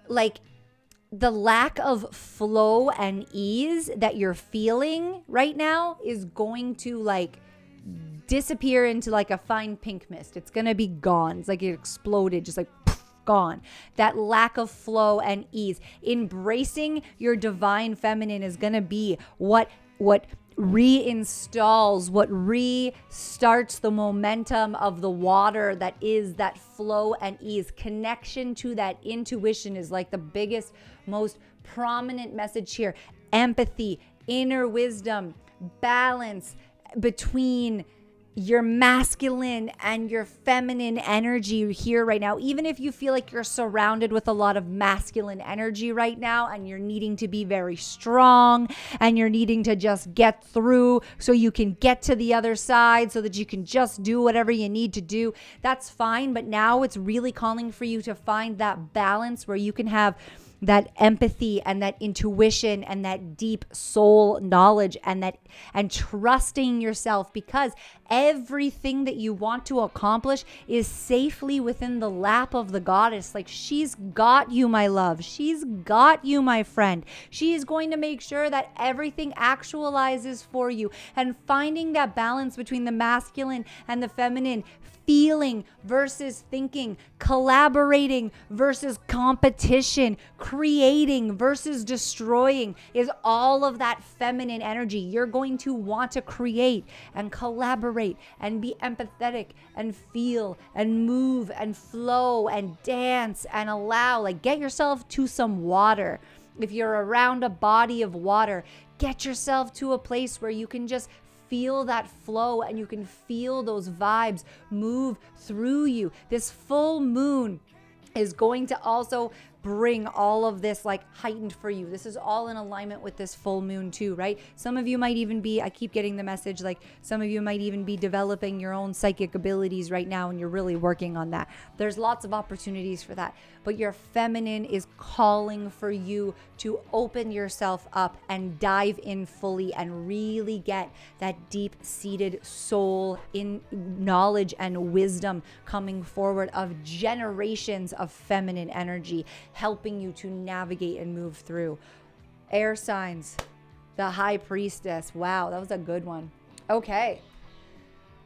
the lack of flow and ease that you're feeling right now is going to disappear into like a fine pink mist. It's going to be gone. It's like it exploded, just like poof, gone. That lack of flow and ease. Embracing your divine feminine is going to be what reinstalls, what restarts the momentum of the water that is that flow and ease. Connection to that intuition is like the biggest, most prominent message here. Empathy, inner wisdom, balance between your masculine and your feminine energy here right now. Even if you feel like you're surrounded with a lot of masculine energy right now and you're needing to be very strong and you're needing to just get through so you can get to the other side so that you can just do whatever you need to do, that's fine. But now it's really calling for you to find that balance where you can have that empathy and that intuition and that deep soul knowledge and trusting yourself, because everything that you want to accomplish is safely within the lap of the goddess. Like, she's got you, my love. She's got you, my friend. She is going to make sure that everything actualizes for you, and finding that balance between the masculine and the feminine, feeling versus thinking, collaborating versus competition, creating versus destroying, is all of that feminine energy. You're going to want to create and collaborate and be empathetic and feel and move and flow and dance and allow. Like, get yourself to some water. If you're around a body of water, get yourself to a place where you can just feel that flow and you can feel those vibes move through you. This full moon is going to also bring all of this like heightened for you. This is all in alignment with this full moon too, right? Some of you might even be, I keep getting the message, like some of you might even be developing your own psychic abilities right now and you're really working on that. There's lots of opportunities for that, but your feminine is calling for you to open yourself up and dive in fully and really get that deep-seated soul in knowledge and wisdom coming forward of generations of feminine energy, helping you to navigate and move through. Air signs, the High Priestess. Wow, that was a good one. Okay.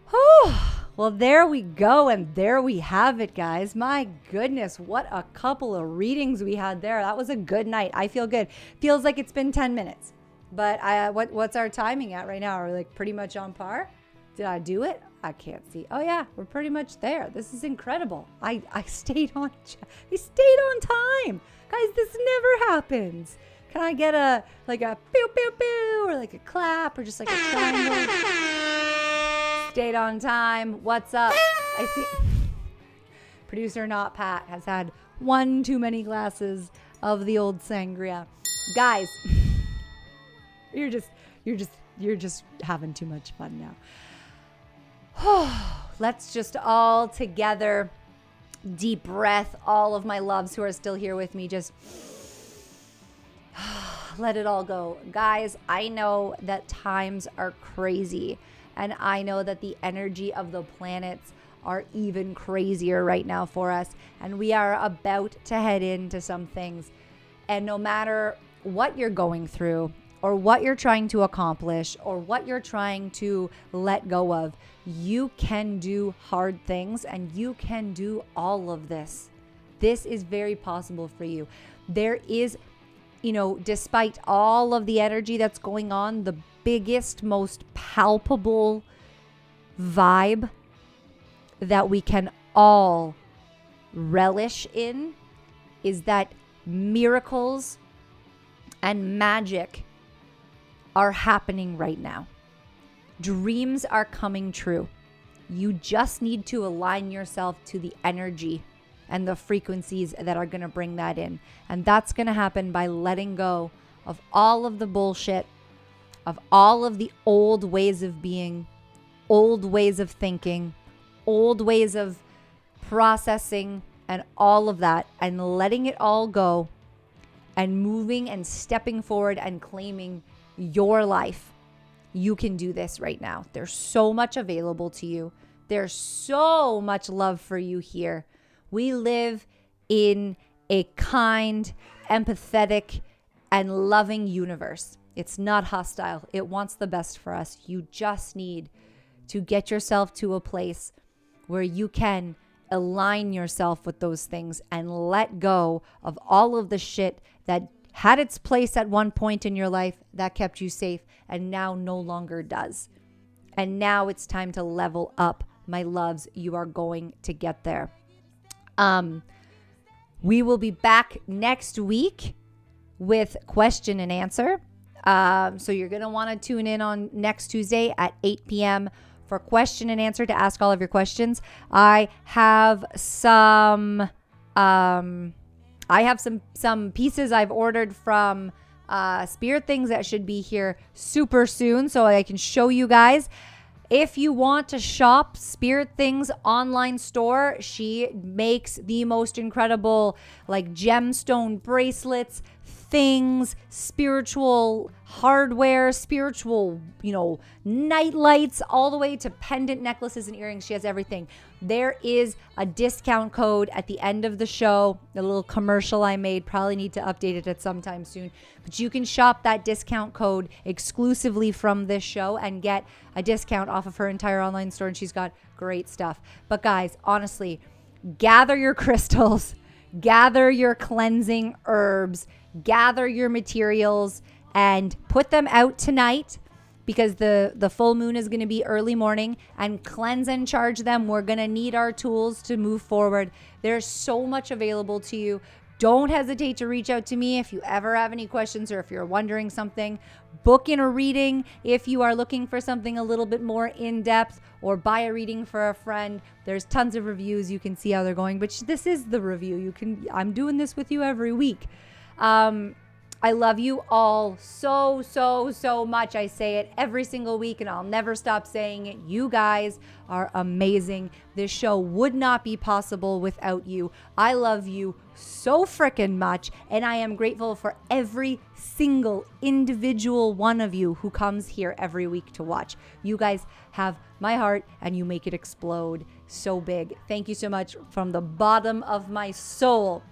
Whew. Well, there we go. And there we have it, guys. My goodness, what a couple of readings we had there. That was a good night. I feel good. Feels like it's been 10 minutes. But what's our timing at right now? Are we like pretty much on par? Did I do it? I can't see. Oh yeah, we're pretty much there. This is incredible. I stayed on. I stayed on time, guys. This never happens. Can I get a pew pew pew or like a clap or just like a triangle? Stayed on time. What's up? I see. Producer not Pat has had one too many glasses of the old sangria. Guys, you're just having too much fun now. Let's just all together, deep breath, all of my loves who are still here with me, just let it all go. Guys, I know that times are crazy, and I know that the energy of the planets are even crazier right now for us, and we are about to head into some things. And no matter what you're going through or what you're trying to accomplish or what you're trying to let go of, you can do hard things and you can do all of this. This is very possible for you. There is, despite all of the energy that's going on, the biggest, most palpable vibe that we can all relish in is that miracles and magic are happening right now. Dreams are coming true. You just need to align yourself to the energy and the frequencies that are going to bring that in. And that's going to happen by letting go of all of the bullshit, of all of the old ways of being, old ways of thinking, old ways of processing, and all of that, and letting it all go and moving and stepping forward and claiming your life. You can do this right now. There's so much available to you. There's so much love for you here. We live in a kind, empathetic, and loving universe. It's not hostile. It wants the best for us. You just need to get yourself to a place where you can align yourself with those things and let go of all of the shit that had its place at one point in your life that kept you safe and now no longer does. And now it's time to level up, my loves. You are going to get there. We will be back next week with question and answer. So you're going to want to tune in on next Tuesday at 8 p.m. for question and answer to ask all of your questions. I have some pieces I've ordered from Spirit Things that should be here super soon, so I can show you guys. If you want to shop Spirit Things online store, she makes the most incredible like gemstone bracelets, things, spiritual hardware, spiritual, night lights, all the way to pendant necklaces and earrings. She has everything. There is a discount code at the end of the show, a little commercial I made. Probably need to update it at some time soon. But you can shop that discount code exclusively from this show and get a discount off of her entire online store. And she's got great stuff. But guys, honestly, gather your crystals, gather your cleansing herbs, gather your materials, and put them out tonight, because the full moon is going to be early morning, and cleanse and charge them. We're going to need our tools to move forward. There's so much available to you. Don't hesitate to reach out to me if you ever have any questions or if you're wondering something. Book in a reading if you are looking for something a little bit more in depth, or buy a reading for a friend. There's tons of reviews. You can see how they're going, but this is the review. I'm doing this with you every week. I love you all so, so, so much. I say it every single week, and I'll never stop saying it. You guys are amazing. This show would not be possible without you. I love you so freaking much, and I am grateful for every single individual one of you who comes here every week to watch. You guys have my heart, and you make it explode so big. Thank you so much from the bottom of my soul.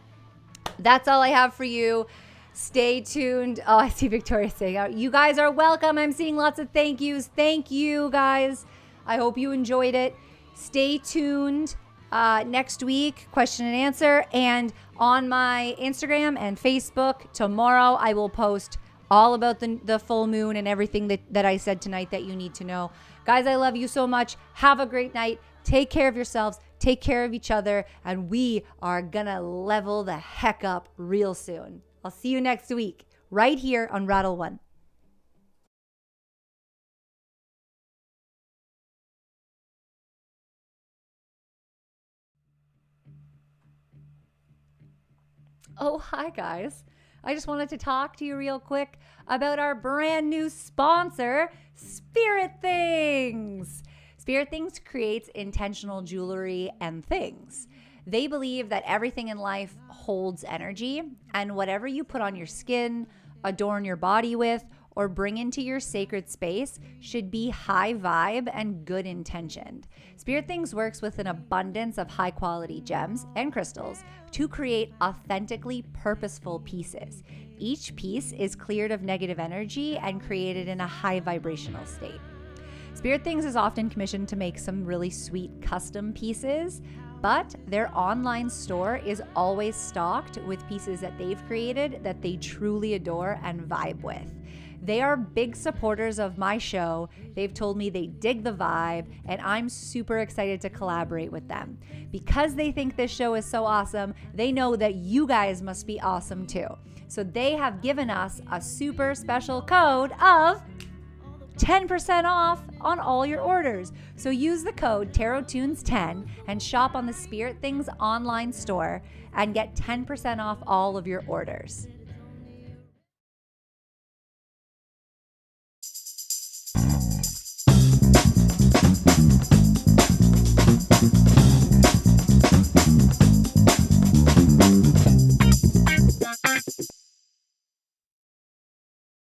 That's all I have for you. Stay tuned. Oh, I see Victoria saying, you guys are welcome. I'm seeing lots of thank yous. Thank you, guys. I hope you enjoyed it. Stay tuned next week, question and answer. And on my Instagram and Facebook tomorrow, I will post all about the full moon and everything that I said tonight that you need to know. Guys, I love you so much. Have a great night. Take care of yourselves. Take care of each other. And we are going to level the heck up real soon. I'll see you next week, right here on Rattle One. Oh, hi, guys. I just wanted to talk to you real quick about our brand new sponsor, Spirit Things. Spirit Things creates intentional jewelry and things. They believe that everything in life holds energy, and whatever you put on your skin, adorn your body with, or bring into your sacred space should be high vibe and good intentioned. Spirit Things works with an abundance of high quality gems and crystals to create authentically purposeful pieces. Each piece is cleared of negative energy and created in a high vibrational state. Spirit Things is often commissioned to make some really sweet custom pieces, but their online store is always stocked with pieces that they've created that they truly adore and vibe with. They are big supporters of my show. They've told me they dig the vibe, and I'm super excited to collaborate with them. Because they think this show is so awesome, they know that you guys must be awesome too. So they have given us a super special code of 10% off on all your orders. So use the code TarotTunes10 and shop on the Spirit Things online store and get 10% off all of your orders.